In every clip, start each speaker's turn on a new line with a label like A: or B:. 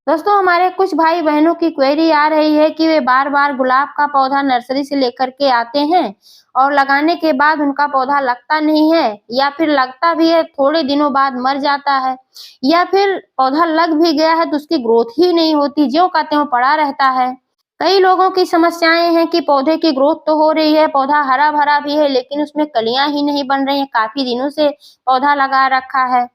A: दोस्तों हमारे कुछ भाई बहनों की क्वेरी आ रही है कि वे बार-बार गुलाब का पौधा नर्सरी से लेकर के आते हैं और लगाने के बाद उनका पौधा लगता नहीं है या फिर लगता भी है थोड़े दिनों बाद मर जाता है या फिर पौधा लग भी गया है तो उसकी ग्रोथ ही नहीं होती, ज्यों का त्यों पड़ा रहता है। कई लोगों की समस्याएं हैं कि पौधे की ग्रोथ तो हो रही है, पौधा हरा-भरा भी है लेकिन उसमें कलियां ही नहीं बन रही हैं, काफी दिनों से पौधा लगा रखा है।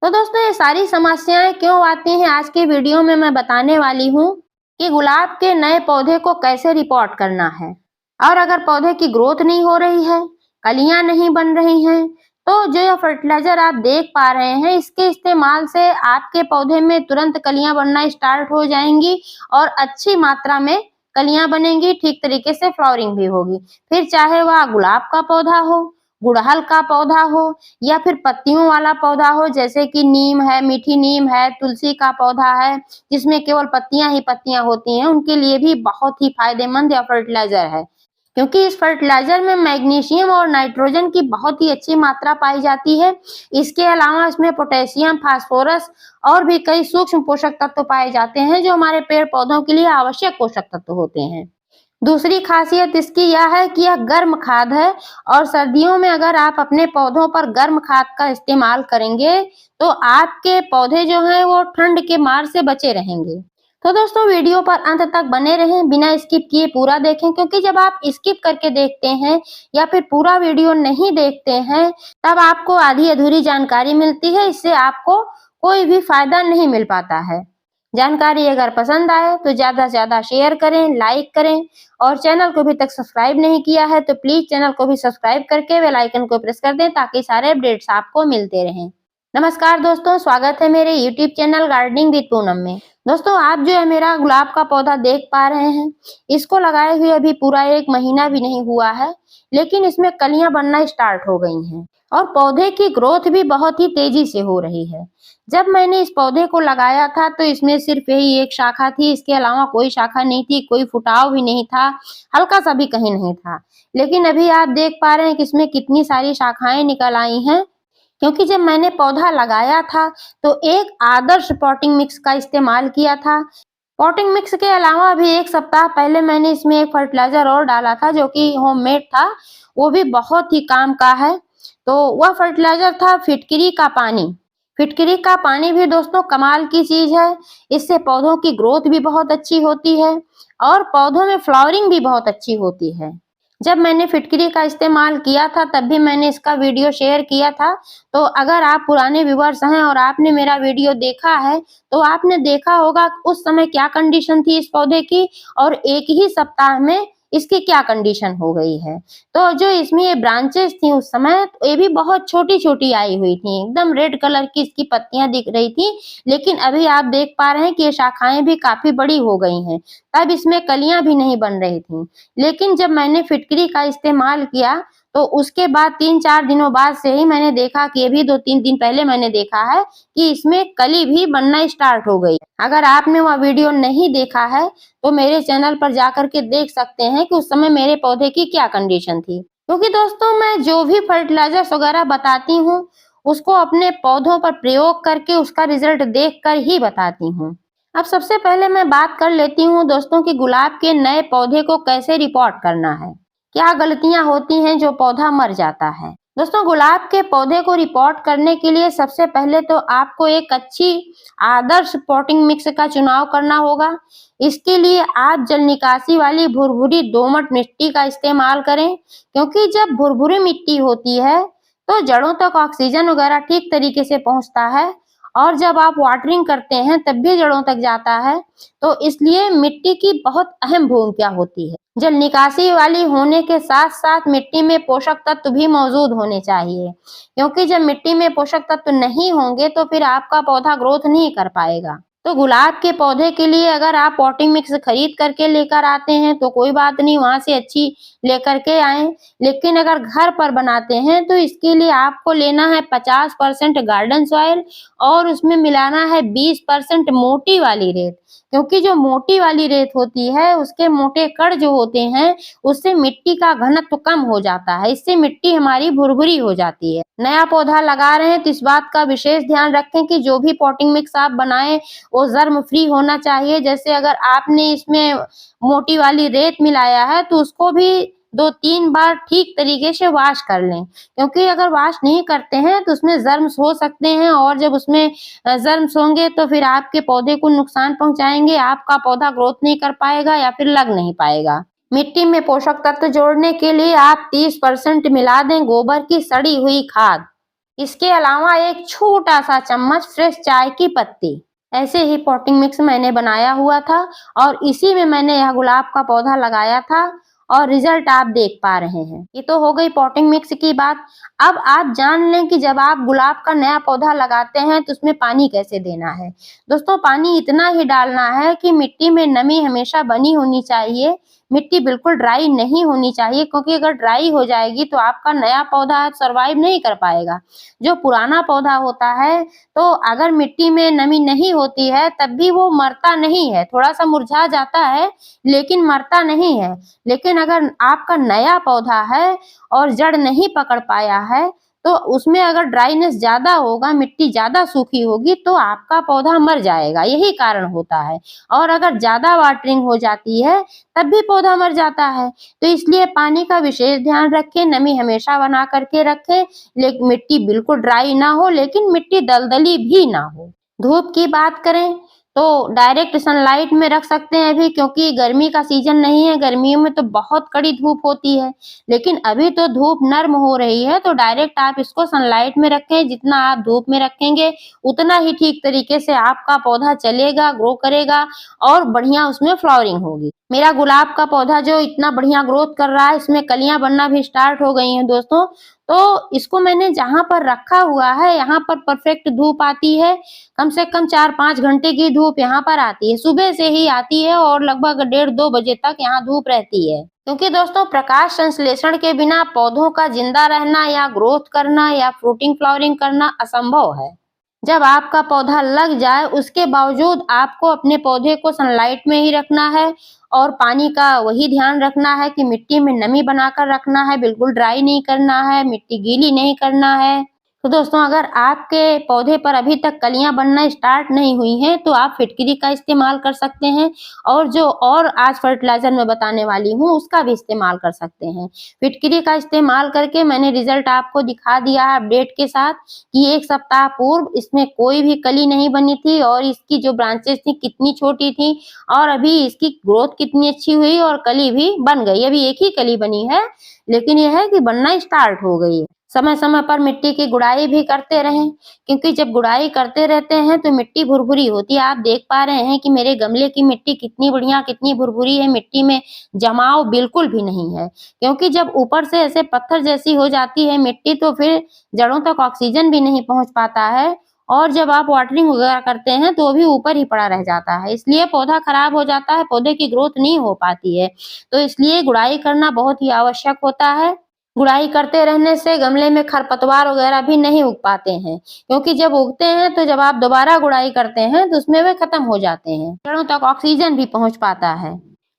A: तो दोस्तों ये सारी समस्याएं क्यों आती हैं, आज की वीडियो में मैं बताने वाली हूँ कि गुलाब के नए पौधे को कैसे रिपोर्ट करना है। और अगर पौधे की ग्रोथ नहीं हो रही है, कलियां नहीं बन रही हैं, तो जो ये फर्टिलाइजर आप देख पा रहे हैं इसके इस्तेमाल से आपके पौधे में तुरंत कलियां बनना स्टार्ट हो जाएंगी और अच्छी मात्रा में कलियां बनेंगी, ठीक तरीके से फ्लावरिंग भी होगी। फिर चाहे वह गुलाब का पौधा हो, गुड़हल का पौधा हो या फिर पत्तियों वाला पौधा हो, जैसे कि नीम है, मीठी नीम है, तुलसी का पौधा है जिसमें केवल पत्तियां ही पत्तियां होती हैं, उनके लिए भी बहुत ही फायदेमंद या फर्टिलाइजर है, क्योंकि इस फर्टिलाइजर में मैग्नीशियम और नाइट्रोजन की बहुत ही अच्छी मात्रा पाई जाती है। इसके अलावा इसमें पोटेशियम, फास्फोरस और भी कई सूक्ष्म पोषक तत्व पाए जाते हैं जो हमारे पेड़ पौधों के लिए आवश्यक पोषक तत्व होते हैं। दूसरी खासियत इसकी यह है कि यह गर्म खाद है और सर्दियों में अगर आप अपने पौधों पर गर्म खाद का इस्तेमाल करेंगे तो आपके पौधे जो हैं वो ठंड के मार से बचे रहेंगे। तो दोस्तों वीडियो पर अंत तक बने रहें, बिना स्किप किए पूरा देखें, क्योंकि जब आप स्किप करके देखते हैं या फिर पूरा वीडियो नहीं देखते हैं तब आपको आधी अधूरी जानकारी मिलती है, इससे आपको कोई भी फायदा नहीं मिल पाता है। जानकारी अगर पसंद आए तो ज्यादा से ज्यादा शेयर करें, लाइक करें और चैनल को अभी तक सब्सक्राइब नहीं किया है तो प्लीज चैनल को भी सब्सक्राइब करके बेल आइकन को प्रेस कर दें ताकि सारे अपडेट्स आपको मिलते रहें। नमस्कार दोस्तों, स्वागत है मेरे YouTube channel gardening with Poonam में। दोस्तों आप जो है मेरा गुलाब का पौधा देख पा रहे हैं, इसको लगाए हुए अभी पूरा 1 महीना भी नहीं हुआ है, लेकिन इसमें कलियां बनना स्टार्ट हो गई हैं और पौधे की ग्रोथ भी बहुत ही तेजी से हो रही है। जब मैंने इस पौधे को लगाया था तो इसमें सिर्फ यही एक शाखा थी, इसके अलावा कोई शाखा नहीं थी, कोई फुटाव भी नहीं था, हल्का सा भी कहीं नहीं था। लेकिन अभी आप देख पा रहे हैं कि इसमें कितनी सारी शाखाएं निकल आई हैं, क्योंकि जब मैंने पौधा लगाया था तो एक आदर्श पॉटिंग मिक्स का इस्तेमाल किया था। पॉटिंग मिक्स के अलावा अभी 1 सप्ताह पहले मैंने इसमें एक फर्टिलाइजर और डाला था जो कि होममेड था, वो भी बहुत ही काम का है। तो वह फर्टिलाइजर था फिटकरी का पानी। फिटकरी का पानी भी दोस्तों कमाल की चीज है, इससे पौधों की ग्रोथ भी बहुत अच्छी होती है और पौधों में फ्लावरिंग भी बहुत अच्छी होती है। जब मैंने फिटकरी का इस्तेमाल किया था तब भी मैंने इसका वीडियो शेयर किया था, तो अगर आप पुराने व्यूअर्स हैं और आपने मेरा वीडियो देखा है तो आपने देखा होगा उस समय क्या कंडीशन थी इस पौधे की और 1 ही सप्ताह में इसकी क्या कंडीशन हो गई है। तो जो इसमें ये ब्रांचेस थी उस समय ये भी बहुत छोटी-छोटी आई हुई थी, एकदम रेड कलर की इसकी पत्तियां दिख रही थी, लेकिन अभी आप देख पा रहे हैं कि ये शाखाएं भी काफी बड़ी हो गई हैं। तब इसमें कलियां भी नहीं बन रही थी, लेकिन जब मैंने फिटकरी का इस्तेमाल किया तो उसके बाद 3-4 दिनों बाद से ही मैंने देखा कि अभी 2-3 दिन पहले मैंने देखा है कि इसमें कली भी बनना स्टार्ट हो गई। अगर आपने वह वीडियो नहीं देखा है तो मेरे चैनल पर जाकर के देख सकते हैं कि उस समय मेरे पौधे की क्या कंडीशन थी, क्योंकि दोस्तों मैं जो भी फर्टिलाइजर्स वगैरह बताती हूँ उसको अपने पौधों पर प्रयोग करके उसका रिजल्ट देख कर ही बताती हूँ। अब सबसे पहले मैं बात कर लेती हूँ दोस्तों कि गुलाब के नए पौधे को कैसे रिपोर्ट करना है, क्या गलतियां होती हैं जो पौधा मर जाता है। दोस्तों गुलाब के पौधे को रिपोर्ट करने के लिए सबसे पहले तो आपको एक अच्छी आदर्श पॉटिंग मिक्स का चुनाव करना होगा। इसके लिए आप जल निकासी वाली भुरभुरी दोमट मिट्टी का इस्तेमाल करें, क्योंकि जब भुरभुरी मिट्टी होती है तो जड़ों तक ऑक्सीजन वगैरह ठीक तरीके से पहुंचता है और जब आप वाटरिंग करते हैं तब भी जड़ों तक जाता है, तो इसलिए मिट्टी की बहुत अहम भूमिका होती है। जल निकासी वाली होने के साथ साथ मिट्टी में पोषक तत्व भी मौजूद होने चाहिए, क्योंकि जब मिट्टी में पोषक तत्व नहीं होंगे तो फिर आपका पौधा ग्रोथ नहीं कर पाएगा। तो गुलाब के पौधे के लिए अगर आप पॉटिंग मिक्स खरीद करके लेकर आते हैं तो कोई बात नहीं, वहां से अच्छी लेकर के आए, लेकिन अगर घर पर बनाते हैं तो इसके लिए आपको लेना है 50% गार्डन सॉइल और उसमें मिलाना है 20% मोटी वाली रेत, क्योंकि जो मोटी वाली रेत होती है उसके मोटे कण जो होते हैं उससे मिट्टी का घनत्व कम हो जाता है, इससे मिट्टी हमारी भुरभुरी हो जाती है। नया पौधा लगा रहे हैं तो इस बात का विशेष ध्यान रखें कि जो भी पॉटिंग मिक्स आप बनाएं वो जर्म फ्री होना चाहिए। जैसे अगर आपने इसमें मोटी वाली रेत मिलाया है तो उसको भी 2-3 बार ठीक तरीके से वॉश कर लें, क्योंकि अगर वॉश नहीं करते हैं तो उसमें जर्म्स हो सकते हैं और जब उसमें जर्म्स होंगे तो फिर आपके पौधे को नुकसान पहुंचाएंगे, आपका पौधा ग्रोथ नहीं कर पाएगा या फिर लग नहीं पाएगा। मिट्टी में पोषक तत्व जोड़ने के लिए आप 30% मिला दें गोबर की सड़ी हुई खाद। इसके अलावा एक छोटा सा चम्मच फ्रेश चाय की पत्ती। ऐसे ही पॉटिंग मिक्स मैंने बनाया हुआ था और इसी में मैंने यह गुलाब का पौधा लगाया था और रिजल्ट आप देख पा रहे हैं। ये तो हो गई पॉटिंग मिक्स की बात। अब आप जान लें कि जब आप गुलाब का नया पौधा लगाते हैं तो उसमें पानी कैसे देना है। दोस्तों, पानी इतना ही डालना है कि मिट्टी में नमी हमेशा बनी होनी चाहिए, मिट्टी बिल्कुल ड्राई नहीं होनी चाहिए, क्योंकि अगर ड्राई हो जाएगी तो आपका नया पौधा सर्वाइव नहीं कर पाएगा। जो पुराना पौधा होता है तो अगर मिट्टी में नमी नहीं होती है तब भी वो मरता नहीं है, थोड़ा सा मुरझा जाता है लेकिन मरता नहीं है। लेकिन अगर आपका नया पौधा है और जड़ नहीं पकड़ पाया है तो उसमें अगर ड्राइनेस ज्यादा होगा, मिट्टी ज्यादा सूखी होगी तो आपका पौधा मर जाएगा, यही कारण होता है। और अगर ज्यादा वाटरिंग हो जाती है तब भी पौधा मर जाता है। तो इसलिए पानी का विशेष ध्यान रखें, नमी हमेशा बना करके रखें, लेकिन मिट्टी बिल्कुल ड्राई ना हो लेकिन मिट्टी दलदली भी ना हो। धूप की बात करें तो डायरेक्ट सनलाइट में रख सकते हैं अभी, क्योंकि गर्मी का सीजन नहीं है, गर्मियों में तो बहुत कड़ी धूप होती है, लेकिन अभी तो धूप नर्म हो रही है तो डायरेक्ट आप इसको सनलाइट में रखें। जितना आप धूप में रखेंगे उतना ही ठीक तरीके से आपका पौधा चलेगा, ग्रो करेगा और बढ़िया उसमें फ्लावरिंग होगी। मेरा गुलाब का पौधा जो इतना बढ़िया ग्रोथ कर रहा है, इसमें कलियां बनना भी स्टार्ट हो गई हैं दोस्तों। तो इसको मैंने जहां पर रखा हुआ है यहाँ पर परफेक्ट धूप आती है, कम से कम 4-5 घंटे की धूप यहाँ पर आती है, सुबह से ही आती है और लगभग 1:30-2 बजे तक यहाँ धूप रहती है। क्योंकि दोस्तों, प्रकाश संश्लेषण के बिना पौधों का जिंदा रहना या ग्रोथ करना या फ्रूटिंग फ्लावरिंग करना असंभव है। जब आपका पौधा लग जाए उसके बावजूद आपको अपने पौधे को सनलाइट में ही रखना है और पानी का वही ध्यान रखना है कि मिट्टी में नमी बनाकर रखना है, बिल्कुल ड्राई नहीं करना है, मिट्टी गीली नहीं करना है। तो दोस्तों, अगर आपके पौधे पर अभी तक कलियां बनना स्टार्ट नहीं हुई हैं तो आप फिटकरी का इस्तेमाल कर सकते हैं और जो और आज फर्टिलाइजर मैं बताने वाली हूँ उसका भी इस्तेमाल कर सकते हैं। फिटकरी का इस्तेमाल करके मैंने रिजल्ट आपको दिखा दिया है अपडेट के साथ कि 1 सप्ताह पूर्व इसमें कोई भी कली नहीं बनी थी और इसकी जो ब्रांचेस थी कितनी छोटी थी और अभी इसकी ग्रोथ कितनी अच्छी हुई और कली भी बन गई। अभी एक ही कली बनी है लेकिन यह है कि बनना स्टार्ट हो गई है। समय समय पर मिट्टी की गुड़ाई भी करते रहें, क्योंकि जब गुड़ाई करते रहते हैं तो मिट्टी भुरभुरी होती है। आप देख पा रहे हैं कि मेरे गमले की मिट्टी कितनी बढ़िया, कितनी भुरभुरी है, मिट्टी में जमाव बिल्कुल भी नहीं है। क्योंकि जब ऊपर से ऐसे पत्थर जैसी हो जाती है मिट्टी तो फिर जड़ों तक ऑक्सीजन भी नहीं पहुंच पाता है और जब आप वाटरिंग वगैरह करते हैं तो भी ऊपर ही पड़ा रह जाता है, इसलिए पौधा खराब हो जाता है, पौधे की ग्रोथ नहीं हो पाती है। तो इसलिए गुड़ाई करना बहुत ही आवश्यक होता है। गुड़ाई करते रहने से गमले में खरपतवार वगैरह भी नहीं उग पाते हैं, क्योंकि जब उगते हैं तो जब आप दोबारा गुड़ाई करते हैं तो उसमें वे खत्म हो जाते हैं, जड़ों तक ऑक्सीजन भी पहुंच पाता है।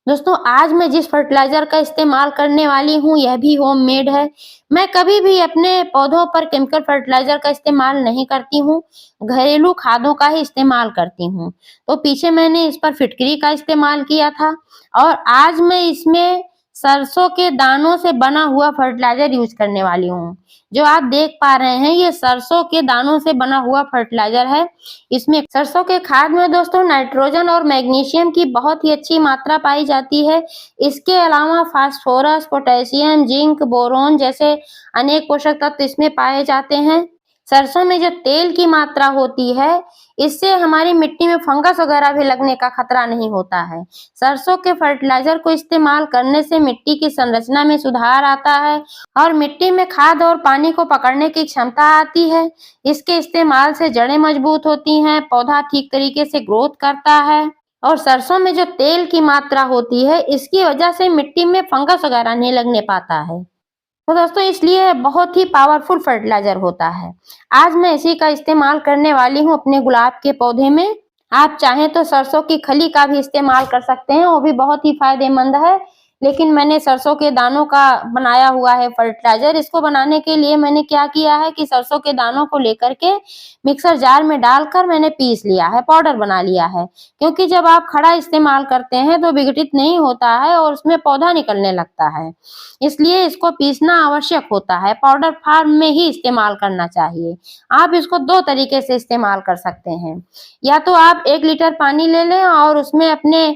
A: दोस्तों, आज मैं जिस फर्टिलाइजर का इस्तेमाल करने वाली हूँ यह भी होममेड है। मैं कभी भी अपने पौधों पर केमिकल फर्टिलाइजर का इस्तेमाल नहीं करती हूँ, घरेलू खादों का ही इस्तेमाल करती हूँ। तो पीछे मैंने इस पर फिटकरी का इस्तेमाल किया था और आज मैं इसमें सरसों के दानों से बना हुआ फर्टिलाइजर यूज करने वाली हूँ। जो आप देख पा रहे हैं ये सरसों के दानों से बना हुआ फर्टिलाइजर है। इसमें सरसों के खाद में दोस्तों नाइट्रोजन और मैग्नीशियम की बहुत ही अच्छी मात्रा पाई जाती है। इसके अलावा फास्फोरस, पोटेशियम, जिंक, बोरोन जैसे अनेक पोषक तत्व इसमें पाए जाते हैं। सरसों में जो तेल की मात्रा होती है इससे हमारी मिट्टी में फंगस वगैरह भी लगने का खतरा नहीं होता है। सरसों के फर्टिलाइजर को इस्तेमाल करने से मिट्टी की संरचना में सुधार आता है और मिट्टी में खाद और पानी को पकड़ने की क्षमता आती है। इसके इस्तेमाल से जड़ें मजबूत होती हैं, पौधा ठीक तरीके से ग्रोथ करता है और सरसों में जो तेल की मात्रा होती है इसकी वजह से मिट्टी में फंगस वगैरह नहीं लगने पाता है। तो दोस्तों, इसलिए बहुत ही पावरफुल फर्टिलाइजर होता है। आज मैं इसी का इस्तेमाल करने वाली हूँ अपने गुलाब के पौधे में। आप चाहें तो सरसों की खली का भी इस्तेमाल कर सकते हैं, वो भी बहुत ही फायदेमंद है। लेकिन मैंने सरसों के दानों का बनाया हुआ है फर्टिलाइजर। इसको बनाने के लिए मैंने क्या किया है कि सरसों के दानों को लेकर के मिक्सर जार में डालकर मैंने पीस लिया है, पाउडर बना लिया है। क्योंकि जब आप खड़ा इस्तेमाल करते हैं तो विघटित नहीं होता है और उसमें पौधा निकलने लगता है, इसलिए इसको पीसना आवश्यक होता है। पाउडर फॉर्म में ही इस्तेमाल करना चाहिए। आप इसको 2 तरीके से इस्तेमाल कर सकते हैं। या तो आप 1 लीटर पानी ले लें और उसमें अपने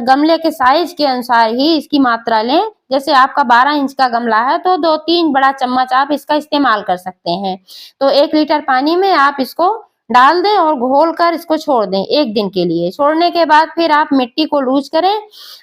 A: गमले के साइज के अनुसार ही इसकी मात्रा लें। जैसे आपका 12 इंच का गमला है तो 2-3 बड़ा चम्मच आप इसका इस्तेमाल कर सकते हैं। तो 1 लीटर पानी में आप इसको डाल दें और घोल कर इसको छोड़ दें 1 दिन के लिए। छोड़ने के बाद फिर आप मिट्टी को लूज करें।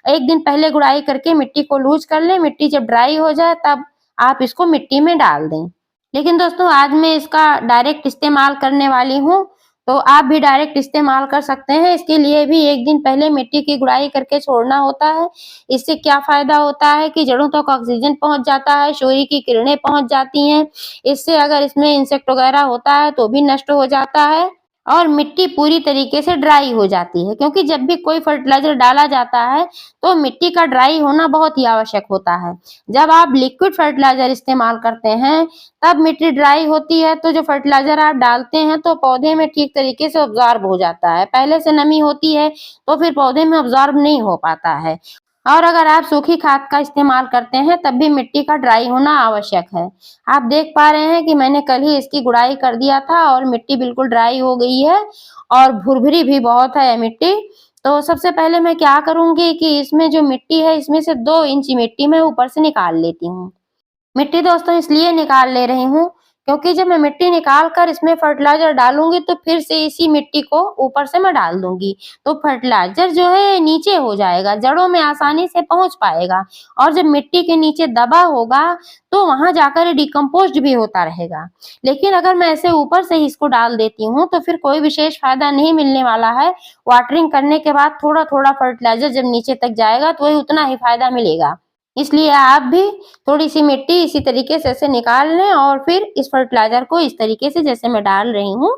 A: 1 दिन पहले गुड़ाई करके मिट्टी को लूज कर लें। मिट्टी जब ड्राई हो जाए तब आप इसको मिट्टी में डाल दें। लेकिन दोस्तों आज मैं इसका डायरेक्ट इस्तेमाल करने वाली हूँ, तो आप भी डायरेक्ट इस्तेमाल कर सकते हैं। इसके लिए भी 1 दिन पहले मिट्टी की गुड़ाई करके छोड़ना होता है। इससे क्या फायदा होता है कि जड़ों तक ऑक्सीजन पहुंच जाता है, सूर्य की किरणें पहुंच जाती हैं। इससे अगर इसमें इंसेक्ट वगैरह होता है तो भी नष्ट हो जाता है और मिट्टी पूरी तरीके से ड्राई हो जाती है। क्योंकि जब भी कोई फर्टिलाइजर डाला जाता है तो मिट्टी का ड्राई होना बहुत ही आवश्यक होता है। जब आप लिक्विड फर्टिलाइजर इस्तेमाल करते हैं तब मिट्टी ड्राई होती है, तो जो फर्टिलाइजर आप डालते हैं तो पौधे में ठीक तरीके से ऑब्जॉर्ब हो जाता है। पहले से नमी होती है तो फिर पौधे में ऑब्जॉर्ब नहीं हो पाता है। और अगर आप सूखी खाद का इस्तेमाल करते हैं तब भी मिट्टी का ड्राई होना आवश्यक है। आप देख पा रहे हैं कि मैंने कल ही इसकी गुड़ाई कर दिया था और मिट्टी बिल्कुल ड्राई हो गई है और भुरभुरी भी बहुत है मिट्टी। तो सबसे पहले मैं क्या करूंगी कि इसमें जो मिट्टी है इसमें से 2 इंच मिट्टी मैं ऊपर से निकाल लेती हूँ। मिट्टी दोस्तों इसलिए निकाल ले रही हूँ क्योंकि जब मैं मिट्टी निकाल कर इसमें फर्टिलाइजर डालूंगी तो फिर से इसी मिट्टी को ऊपर से मैं डाल दूंगी, तो फर्टिलाइजर जो है नीचे हो जाएगा, जड़ों में आसानी से पहुंच पाएगा और जब मिट्टी के नीचे दबा होगा तो वहां जाकर डिकम्पोज्ड भी होता रहेगा। लेकिन अगर मैं ऐसे ऊपर से ही इसको डाल देती हूँ तो फिर कोई विशेष फायदा नहीं मिलने वाला है। वाटरिंग करने के बाद थोड़ा थोड़ा फर्टिलाइजर जब नीचे तक जाएगा तो वही उतना ही फायदा मिलेगा। इसलिए आप भी थोड़ी सी मिट्टी इसी तरीके से ऐसे निकाल लें और फिर इस फर्टिलाइजर को इस तरीके से जैसे मैं डाल रही हूँ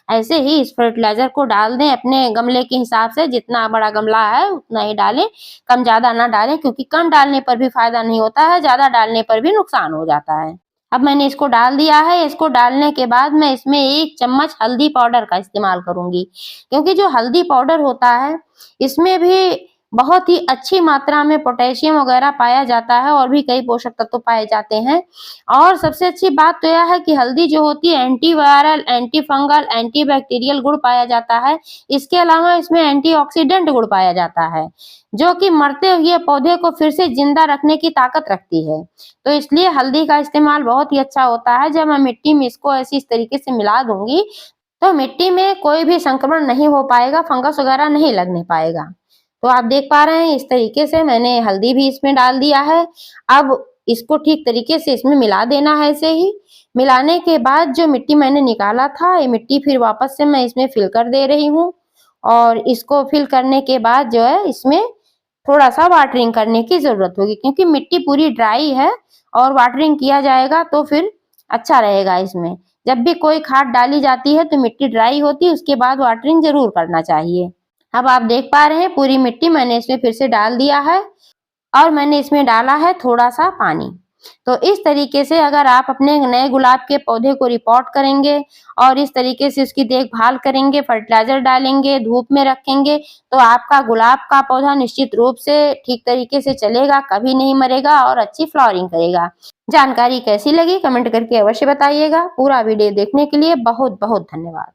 A: ऐसे ही इस फर्टिलाइजर को डाल दें अपने गमले के हिसाब से। जितना बड़ा गमला है उतना ही डालें, कम ज्यादा ना डालें, क्योंकि कम डालने पर भी फायदा नहीं होता है, ज्यादा डालने पर भी नुकसान हो जाता है। अब मैंने इसको डाल दिया है। इसको डालने के बाद मैं इसमें 1 चम्मच हल्दी पाउडर का इस्तेमाल करूंगी, क्योंकि जो हल्दी पाउडर होता है इसमें भी बहुत ही अच्छी मात्रा में पोटेशियम वगैरह पाया जाता है और भी कई पोषक तत्व पाए जाते हैं। और सबसे अच्छी बात तो यह है कि हल्दी जो होती है एंटीवायरल, एंटी फंगल, एंटीबैक्टीरियल गुण पाया जाता है। इसके अलावा इसमें एंटीऑक्सीडेंट गुण पाया जाता है जो कि मरते हुए पौधे को फिर से जिंदा रखने की ताकत रखती है। तो इसलिए हल्दी का इस्तेमाल बहुत ही अच्छा होता है। जब मैं मिट्टी में इसको ऐसी इस तरीके से मिला दूंगी तो मिट्टी में कोई भी संक्रमण नहीं हो पाएगा, फंगस वगैरह नहीं लगने पाएगा। तो आप देख पा रहे हैं इस तरीके से मैंने हल्दी भी इसमें डाल दिया है। अब इसको ठीक तरीके से इसमें मिला देना है। ऐसे ही मिलाने के बाद जो मिट्टी मैंने निकाला था ये मिट्टी फिर वापस से मैं इसमें फिल कर दे रही हूँ और इसको फिल करने के बाद जो है इसमें थोड़ा सा वाटरिंग करने की जरूरत होगी, क्योंकि मिट्टी पूरी ड्राई है और वाटरिंग किया जाएगा तो फिर अच्छा रहेगा। इसमें जब भी कोई खाद डाली जाती है तो मिट्टी ड्राई होती है, उसके बाद वाटरिंग जरूर करना चाहिए। अब आप देख पा रहे हैं पूरी मिट्टी मैंने इसमें फिर से डाल दिया है और मैंने इसमें डाला है थोड़ा सा पानी। तो इस तरीके से अगर आप अपने नए गुलाब के पौधे को रिपोर्ट करेंगे और इस तरीके से उसकी देखभाल करेंगे, फर्टिलाइजर डालेंगे, धूप में रखेंगे, तो आपका गुलाब का पौधा निश्चित रूप से ठीक तरीके से चलेगा, कभी नहीं मरेगा और अच्छी फ्लावरिंग करेगा। जानकारी कैसी लगी कमेंट करके अवश्य बताइएगा। पूरा वीडियो देखने के लिए बहुत बहुत धन्यवाद।